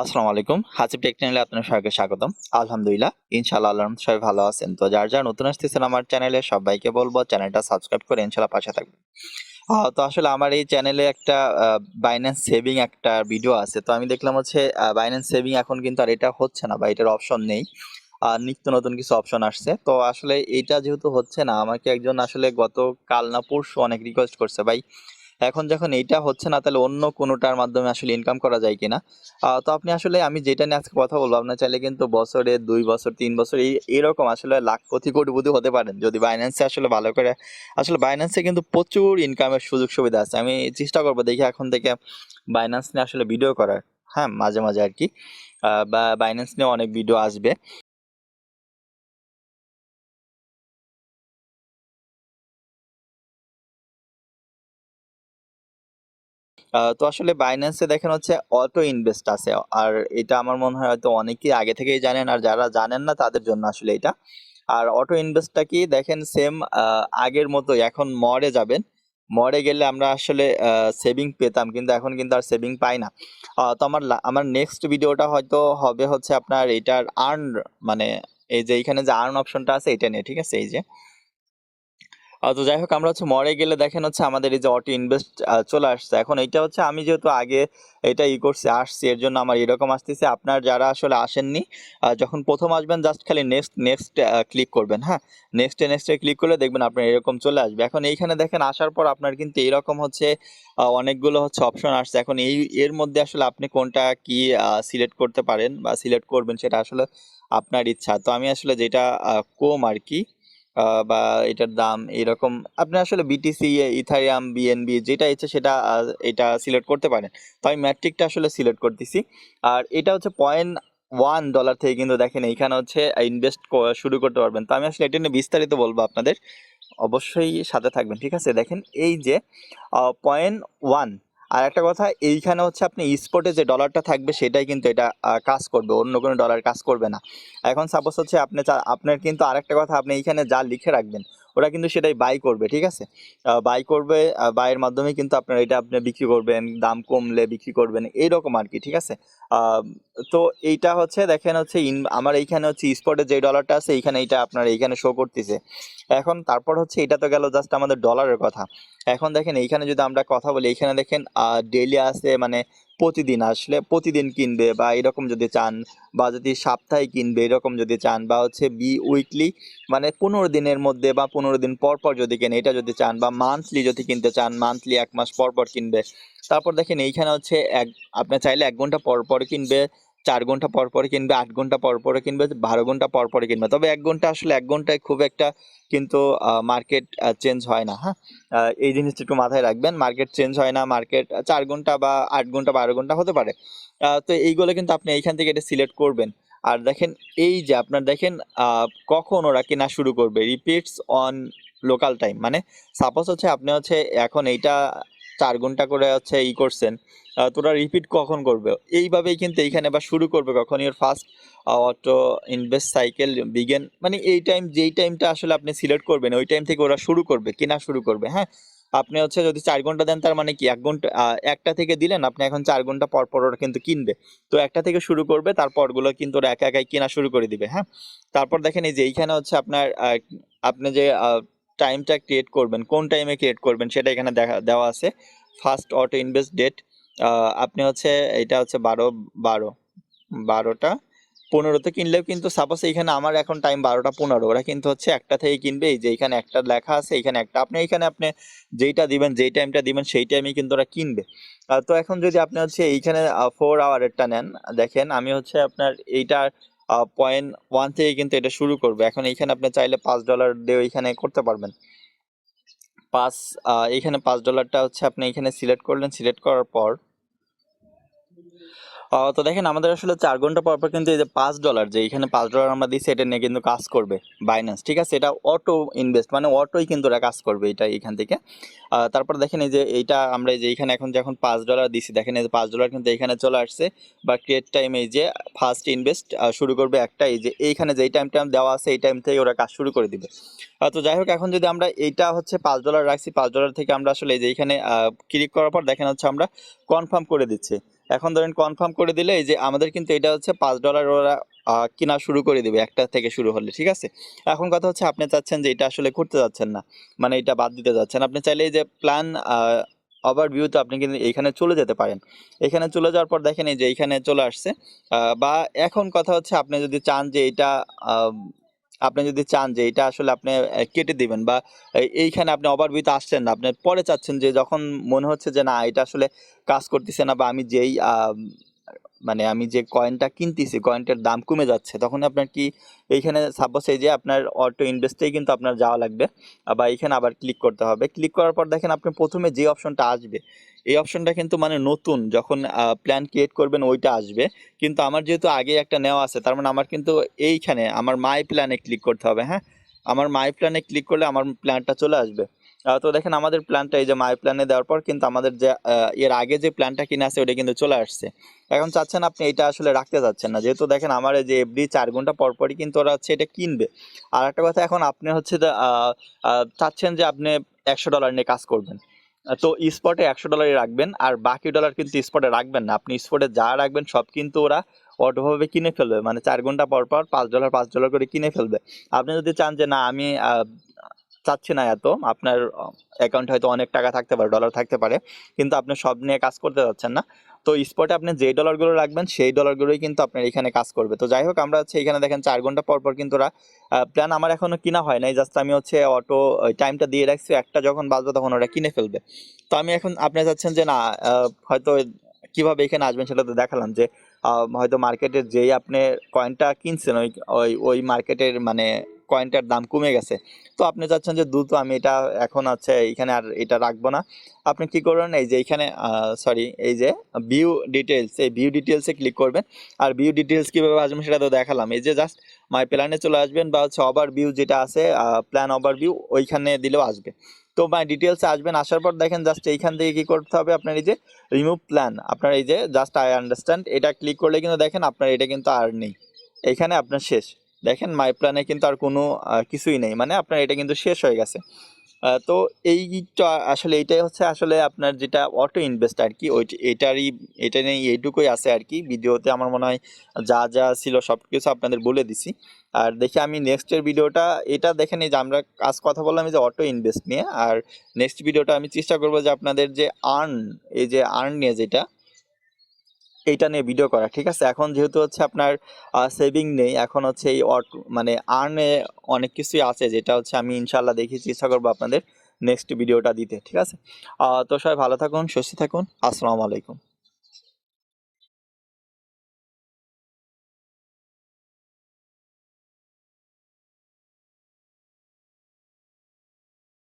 আসসালামু আলাইকুম। হাসিব টেক চ্যানেলে আপনাদের সবাইকে স্বাগতম। আলহামদুলিল্লাহ, ইনশাআল্লাহ আল্লাহর রহমতে সবাই ভালো আছেন। তো যারা নতুন আসতেছেন আমার চ্যানেলে সবাইকে বলবো চ্যানেলটা সাবস্ক্রাইব করে ইনশাআল্লাহ পাশে থাকবেন। তো আসলে আমার এই চ্যানেলে একটা বাইন্যান্স সেভিং একটা ভিডিও আছে। তো আমি দেখলাম হচ্ছে বাইন্যান্স সেভিং এখন কিন্তু আর এটা হচ্ছে না বা এটার অপশন নেই। নিত্য নতুন কিছু অপশন আসছে। তো আসলে এইটা যেহেতু হচ্ছে না, আমাকে একজন আসলে গতকাল না পরশু অনেক রিকোয়েস্ট করছে, ভাই এখন যখন এইটা হচ্ছে না তাহলে অন্য কোনোটার মাধ্যমে আসলে ইনকাম করা যায় কিনা। তো আপনি আসলে আমি যেটা নিয়ে আজকে কথা বলবো, আপনার চাইলে কিন্তু বছরে 2 বছর 3 বছর এরকম আসলে লাখপতি কোটিপতি হতে পারেন যদি বাইন্যান্সে আসলে ভালো করে। আসলে বাইন্যান্সে কিন্তু প্রচুর ইনকামের সুযোগ সুবিধা আছে। আমি চেষ্টা করবো দেখি এখন থেকে বাইন্যান্স নিয়ে আসলে ভিডিও করার। হ্যাঁ, মাঝে মাঝে আর কি বা বাইন্যান্স নিয়ে অনেক ভিডিও আসবে। তো আসলে বাইন্যান্সে দেখেন হচ্ছে অটো ইনভেস্ট আছে। আর এটা আমার মনে হয় হয়তো অনেকেই আগে থেকেই জানেন, আর যারা জানেন না তাদের জন্য আসলে এটা। আর অটো ইনভেস্টটা কি দেখেন, সেম আগের মতোই এখন মরে যাবেন। মরে গেলে আমরা আসলে সেভিং পেতাম, কিন্তু এখন কিন্তু আর সেভিং পাই না। তো আমার নেক্সট ভিডিওটা হয়তো হবে হচ্ছে আপনার এটার আর্ন, মানে এই যে এখানে যে আর্ন অপশনটা আছে এটা নিয়ে, ঠিক আছে? এই যে তো যাই হোক, আমরা হচ্ছে মরে গেলে দেখেন হচ্ছে আমাদের এই যে অটো ইনভেস্ট চলে আসছে। এখন এইটা হচ্ছে আমি যেহেতু আগে এটা করছি আসছি, এর জন্য আমার এরকম আসতেছে। আপনার যারা আসলে আসেননি, যখন প্রথম আসবেন জাস্ট খালি নেক্সট নেক্সট ক্লিক করবেন। হ্যাঁ, নেক্সটে ক্লিক করলে দেখবেন আপনার এরকম চলে আসবে। এখন এইখানে দেখেন আসার পর আপনার কিন্তু এরকম হচ্ছে অনেকগুলো হচ্ছে অপশন আসছে। এখন এর মধ্যে আসলে আপনি কোনটা কি সিলেক্ট করতে পারেন বা সিলেক্ট করবেন সেটা আসলে আপনার ইচ্ছা। তো আমি আসলে যেটা কম আর কি, বা এটার দাম এরকম, আপনি আসলে বিটিসি, ইথারিয়াম, বিএনবি যেটা ইচ্ছে সেটা এটা সিলেক্ট করতে পারেন। তো আমি ম্যাট্রিকটা আসলে সিলেক্ট করতেছি। আর এটা হচ্ছে $0.1 থেকে কিন্তু দেখেন এইখানে হচ্ছে ইনভেস্ট শুরু করতে পারবেন। তো আমি আসলে এটা নিয়ে বিস্তারিত বলবো আপনাদের, অবশ্যই সাথে থাকবেন, ঠিক আছে? দেখেন এই যে 0.1। আর একটা কথা, এইখানে হচ্ছে আপনি স্পটে যে ডলারটা থাকবে সেটাই কিন্তু এটা কাজ করবে, অন্য কোনো ডলার কাজ করবে না। এখন সাপোজ হচ্ছে আপনার কিন্তু আরেকটা কথা, আপনি এইখানে যা লিখে রাখবেন ওরা কিন্তু সেটাই বাই করবে, ঠিক আছে? বাই করবে, বাইয়ের মাধ্যমে কিন্তু আপনার এটা আপনি বিক্রি করবেন, দাম কমলে বিক্রি করবেন, এইরকম আর কি, ঠিক আছে? আহ, তো এইটা হচ্ছে দেখেন হচ্ছে আমার এইখানে হচ্ছে স্পটে যে ডলারটা আছে এইখানে, এইটা আপনার এইখানে শো করতেছে। এখন তারপর হচ্ছে এটা তো গেল জাস্ট আমাদের ডলারের কথা। এখন দেখেন এইখানে যদি আমরা কথা বলি, এইখানে দেখেন ডেইলি আছে, মানে প্রতিদিন আসলে প্রতিদিন কিনবে বা এরকম যদি চান, বা যদি সাপ্তাহিক কিনবে এরকম যদি চান, বা হচ্ছে উইকলি মানে 15 দিনের মধ্যে বা 15 দিন পর পর যদি কেনে এটা যদি চান, বা মান্থলি যদি কিনতে চান মান্থলি 1 মাস পর পর কিনবে। তারপর দেখেন এইখানে হচ্ছে আপনি চাইলে 1 ঘন্টা পর পর কিনবে, 4 ঘন্টা পর পর কিনবে, 8 ঘন্টা পর পরে কিনবে, 12 ঘন্টা পর পরে কিনবে। তবে 1 ঘন্টা আসলে 1 ঘন্টায় খুব একটা কিন্তু মার্কেট চেঞ্জ হয় না। হ্যাঁ, এই জিনিসটা একটু মাথায় রাখবেন, মার্কেট চেঞ্জ হয় না। মার্কেট 4 ঘন্টা বা 8 ঘন্টা 12 ঘন্টা হতে পারে। তো এইগুলো কিন্তু আপনি এইখান থেকে এটা সিলেক্ট করবেন। আর দেখেন এই যে আপনার দেখেন কখন ওরা কেনা শুরু করবে, রিপিটস অন লোকাল টাইম, মানে সাপোজ হচ্ছে আপনি হচ্ছে এখন এইটা 4 ঘন্টা করে হচ্ছে করছেন, তোরা রিপিট কখন করবে, এইভাবেই কিন্তু এইখানে বা শুরু করবে কখন your first auto invest cycle begin, মানে এই টাইম যেই টাইমটা আসলে আপনি সিলেক্ট করবেন ওই টাইম থেকে ওরা শুরু করবে, কেনা শুরু করবে। হ্যাঁ, আপনি হচ্ছে যদি 4 ঘন্টা দেন তার মানে কি 1 ঘন্টা, একটা থেকে দিলেন আপনি, এখন 4 ঘন্টা পর পর ওরা কিন্তু কিনবে। তো একটা থেকে শুরু করবে, তারপরগুলো কিন্তু ওরা একা একাই কেনা শুরু করে দিবে। হ্যাঁ, তারপর দেখেন এই যে এইখানে হচ্ছে আপনার আপনি যে টাইমটা ক্রিয়েট করবেন, কোন টাইমে ক্রিয়েট করবেন সেটা এখানে দেওয়া আছে। ফার্স্ট অটো ইনভেস্ট ডেট, আপনি হচ্ছে এটা হচ্ছে 12টা 15তে কিনলেও কিন্তু সাপোজ এইখানে আমার এখন টাইম 12টা 15, ওরা কিন্তু হচ্ছে একটা থেকে কিনবে। এই যে এইখানে একটা লেখা আছে, এইখানে একটা, আপনি যেইটা দিবেন যেই টাইমটা দিবেন সেই টাইমে কিন্তু ওরা কিনবে। তো এখন যদি আপনি হচ্ছে এইখানে 4 আওয়ারেরটা নেন, দেখেন আমি হচ্ছে আপনার এইটার 0.1 থেকে কিন্তু এটা শুরু করবে। এখন এইখানে আপনি চাইলে $5 দিয়ে এইখানে করতে পারবেন। পাঁচ এইখানে $5টা হচ্ছে আপনি এখানে সিলেক্ট করলেন, সিলেক্ট করার পর তো দেখেন আমাদের আসলে 4 ঘন্টা পর পর কিন্তু এই যে $5 যে এখানে $5 আমরা দিচ্ছি এটা নিয়ে কিন্তু কাজ করবে বাইন্যান্স, ঠিক আছে? এটা অটো ইনভেস্ট, মানে অটোই কিন্তু এটা কাজ করবে এটা এখান থেকে। তারপর দেখেন এই যে এইটা আমরা এই যে এখানে এখন যখন $5 দিচ্ছি, দেখেন এই যে $5 কিন্তু এখানে চলে আসছে। বা ক্রিয়েট টাইম, এই যে ফার্স্ট ইনভেস্ট শুরু করবে একটা, এই যে এইখানে যেই টাইমটা দেওয়া আছে এই টাইম থেকে ওরা কাজ শুরু করে দিবে। তো যাই হোক, এখন যদি আমরা এইটা হচ্ছে $5 রাখছি, $5 থেকে আমরা আসলে এই যে এইখানে ক্লিক করার পর দেখেন হচ্ছে আমরা কনফার্ম করে দিচ্ছি। এখন ধরেন কনফার্ম করে দিলে এই যে আমাদের কিন্তু এটা হচ্ছে $5 ওরা কিনা শুরু করে দিবে একটা থেকে শুরু হলে, ঠিক আছে। এখন কথা হচ্ছে আপনি চাচ্ছেন যে এটা আসলে করতে যাচ্ছেন না, মানে এটা বাদ দিতে যাচ্ছেন, আপনি চাইলে এই যে প্ল্যান ওভারভিউতে আপনি কিন্তু এইখানে চলে যেতে পারেন। এখানে চলে যাওয়ার পর দেখেন এই যে এইখানে চলে আসছে। বা এখন কথা হচ্ছে আপনি যদি চান যে এটা আসলে আপনি কেটে দিবেন, বা এইখানে আপনি ওভারভিউতে আসছেন না, আপনি পরে চাচ্ছেন যে যখন মনে হচ্ছে যে না এটা আসলে কাজ করতেছে না, বা আমি যেই মানে আমি যে কয়েনটা কিনতেছি কয়েনটার দাম কমে যাচ্ছে, তখন আপনার কি এইখানে সাপোজ এই যে আপনার অটো ইনভেস্টেই কিন্তু আপনার যাওয়া লাগবে, বা এইখানে আবার ক্লিক করতে হবে। ক্লিক করার পর দেখেন আপনি প্রথমে যে অপশনটা আসবে, এই অপশনটা কিন্তু মানে নতুন যখন প্ল্যান ক্রিয়েট করবেন ওইটা আসবে। কিন্তু আমার যেহেতু আগে একটা নেওয়া আছে, তার মানে আমার কিন্তু এইখানে আমার মাই প্ল্যানে ক্লিক করতে হবে। হ্যাঁ, আমার মাই প্ল্যানে ক্লিক করলে আমার প্ল্যানটা চলে আসবে। তো দেখেন আমাদের প্ল্যানটা এই যে মাই প্ল্যানে দেওয়ার পর কিন্তু আমাদের যে এর আগে যে প্ল্যানটা কিনে আছে ওটা কিন্তু চলে আসছে। এখন চাচ্ছেন আপনি এটা আসলে রাখতে চাচ্ছেন না, যেহেতু দেখেন আমার এই যে এফডি 4 ঘন্টা পর পরই কিন্তু ওরা হচ্ছে এটা কিনবে। আর একটা কথা, এখন আপনি হচ্ছে যে, চাচ্ছেন যে আপনি $100 নিয়ে কাজ করবেন। তো স্পটে $100 রাখবেন, আর বাকি ডলার কিন্তু স্পটে রাখবেন না। আপনি স্পটে যা রাখবেন সব কিন্তু ওরা অটোভাবে কিনে ফেলবে, মানে 4 ঘন্টা পর পর $5 করে কিনে ফেলবে। আপনি যদি চান যে না আমি চাচ্ছি না এত, আপনার অ্যাকাউন্টে হয়তো অনেক টাকা থাকতে পারে, ডলার থাকতে পারে, কিন্তু আপনি সব নিয়ে কাজ করতে যাচ্ছেন না, তো স্পটে আপনি যেই ডলারগুলো রাখবেন সেই ডলারগুলোই কিন্তু আপনার এখানে কাজ করবে। তো যাই হোক, আমরা হচ্ছে এখানে দেখেন 4 ঘন্টা পর পর কিন্তু ওরা প্ল্যান আমার এখনো কিনা হয় নাই, জাস্ট আমি হচ্ছে অটো টাইমটা দিয়ে রাখছি, একটা যখন বাজবে তখন ওরা কিনে ফেলবে। তো আমি এখন আপনি চাচ্ছেন যে না হয়তো কিভাবে এখানে আসবেন সেটা তো দেখালাম, যে হয়তো মার্কেটের যেই আপনি কয়েনটা কিনছেন ওই ওই ওই মার্কেটের মানে কয়েনটার দাম কমে গেছে। তো আপনি চাচ্ছেন যে দ্রুত আমি এটা এখন আছে এখানে আর এটা রাখবো না। আপনি কি করবেন, এই যে এখানে সরি এই যে ভিউ ডিটেলস, এই ভিউ ডিটেলসে ক্লিক করবেন। আর ভিউ ডিটেলস কিভাবে আসবেন সেটা তো দেখালাম, এই যে জাস্ট মাই প্ল্যানে চলে আসবেন, বা হচ্ছে ওভার ভিউ যেটা আছে প্ল্যান ওভার ভিউ ওইখানে দিলেও আসবে। তো মাই ডিটেলসে আসবেন, আসার পর দেখেন জাস্ট এইখান থেকে কি করতে হবে, আপনার এই যে রিমুভ প্ল্যান, আপনার এই যে জাস্ট আই আন্ডারস্ট্যান্ড এটা ক্লিক করলে কিন্তু দেখেন আপনার এটা কিন্তু আর নেই, এখানে আপনার শেষ। দেখেন মাই প্ল্যানে কিন্তু আর কোনো কিছুই নেই, মানে আপনার এটা কিন্তু শেষ হয়ে গেছে। তো এইটা আসলে এইটাই হচ্ছে আসলে আপনার যেটা অটো ইনভেস্ট আর কি, ওই এটা নিয়ে এইটুকুই আছে আর কি। ভিডিওতে আমার মনে হয় যা যা ছিল সব কিছু আপনাদের বলে দিছি। আর দেখি আমি নেক্সটের ভিডিওটা, এটা দেখেন এই যে আমরা আজ কথা বললাম এই যে অটো ইনভেস্ট নিয়ে, আর নেক্সট ভিডিওটা আমি চেষ্টা করবো যে আপনাদের যে এই যে আর্ন নিয়ে যেটা, এইটা নিয়ে ভিডিও করা, ঠিক আছে। এখন যেহেতু হচ্ছে আপনার সেভিং নেই, এখন হচ্ছে এই মানে আর্নে অনেক কিছুই আছে, যেটা হচ্ছে আমি ইনশাল্লাহ দেখি চেষ্টা করবো আপনাদের নেক্সট ভিডিওটা দিতে, ঠিক আছে। তো সবাই ভালো থাকুন, সুস্থ থাকুন, আসসালামু আলাইকুম।